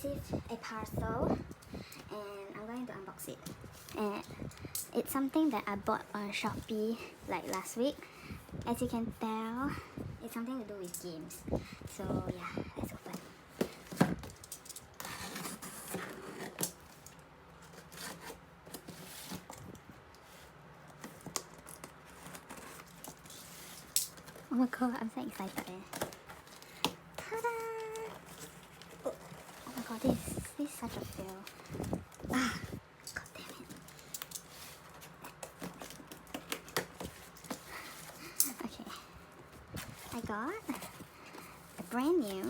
received a parcel and I'm going to unbox it. And it's something that I bought on Shopee like last week. As you can tell, it's something to do with games. So yeah, let's open. Oh my god, I'm so excited. Ta-da! Oh my god, this is such a fail. Ah, god damn it. Okay, I got a brand new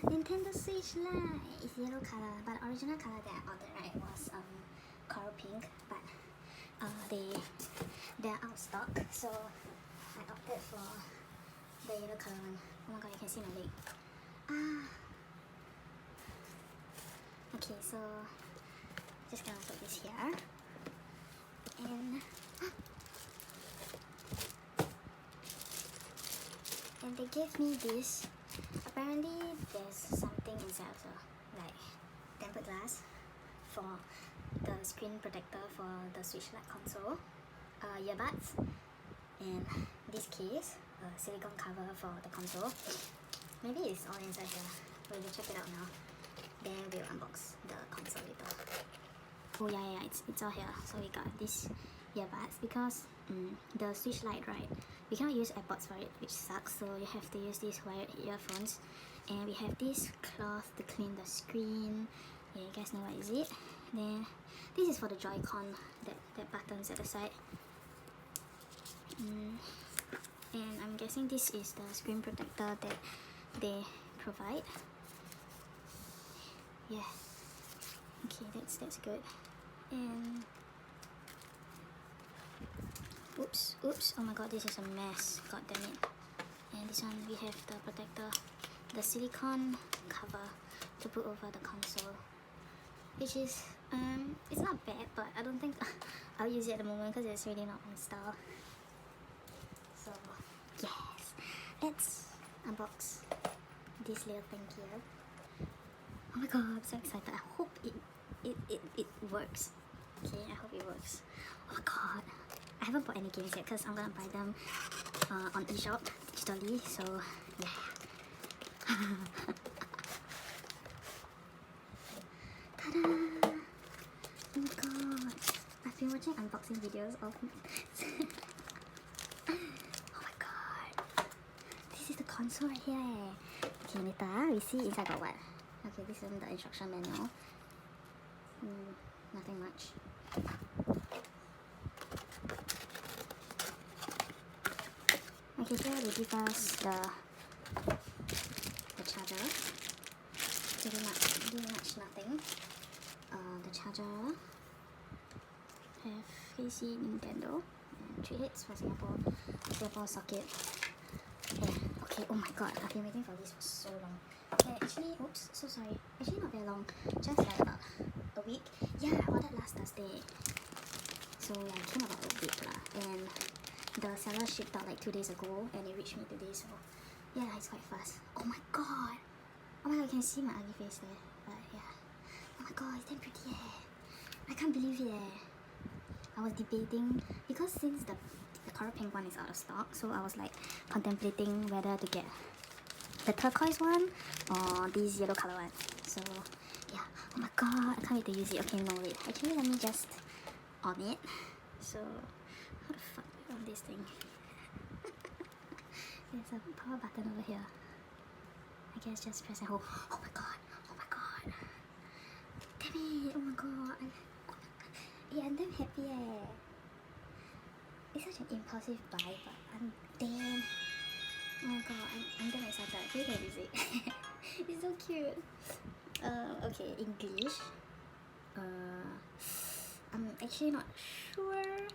Nintendo Switch Lite. It's yellow color, but the original color that I ordered right was coral pink, but they're out of stock, so I opted for the yellow color one. Oh my god, you can see my leg. Okay, so just gonna put this here, and they gave me this. Apparently there's something inside also, like tempered glass for the screen protector for the Switch Lite console, earbuds, and this case, a silicone cover for the console. Maybe it's all inside here. We'll check it out now. Then we'll unbox the console later. Oh yeah, it's all here. So we got this earbuds because the Switch Lite, right, we cannot use AirPods for it, which sucks, so you have to use these wired earphones. And we have this cloth to clean the screen. Yeah, you guys know what is it. Then this is for the Joy-Con, that buttons at the side. And I'm guessing this is the screen protector that they provide. Yeah, okay, that's good. And oops, oh my god, this is a mess, god damn it. And this one, we have the protector, the silicone cover to put over the console, which is it's not bad, but I don't think I'll use it at the moment because it's really not my style. So yes, let's unbox this little thing here. Oh my god, I'm so excited. I hope it works. Okay, I hope it works. Oh my god, I haven't bought any games yet because I'm gonna buy them on eShop digitally, so yeah. Ta-da! Oh my god, I've been watching unboxing videos of oh my god, this is the console right here. Okay, later we see inside got what. Okay, this is the instruction manual. Nothing much. Okay, here they give us the charger. Pretty much nothing. The charger have AC Nintendo and 3 hits for Singapore socket. Yeah, okay, oh my god, I've been waiting for this for so long. Okay, actually, oops, so sorry. Actually not very long, just like about a week. Yeah, I ordered last Thursday. So yeah, it came about a week lah. And the seller shipped out like 2 days ago and it reached me today, so yeah, it's quite fast. Oh my god! Oh my god, you can see my ugly face there. But yeah. Oh my god, it's damn pretty I can't believe it I was debating, because since the coral pink one is out of stock, so I was like contemplating whether to get the turquoise one or this yellow color one. So yeah, oh my god, I can't wait to use it. Okay, no wait, actually let me just on it. So how the fuck do I on this thing? There's a power button over here. I guess just press and hold. Oh my god, oh my god, damn it, oh my god. Yeah, I'm damn happy It's such an impulsive buy, but I'm damn, oh my god, I'm damn excited. I really can use it. It's so cute. Okay, English. I'm actually not sure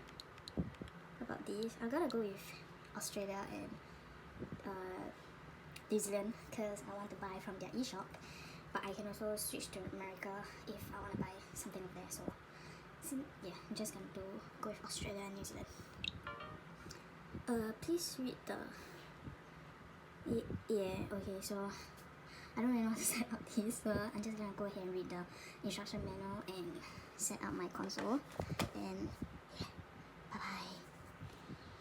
about this. I'm gonna go with Australia and New Zealand because I want to buy from their eShop, but I can also switch to America if I want to buy something over there. So yeah, I'm just gonna go with Australia and New Zealand. Please read the yeah, okay, so I don't really know how to set up these, so I'm just gonna go ahead and read the instruction manual and set up my console. And yeah, bye bye.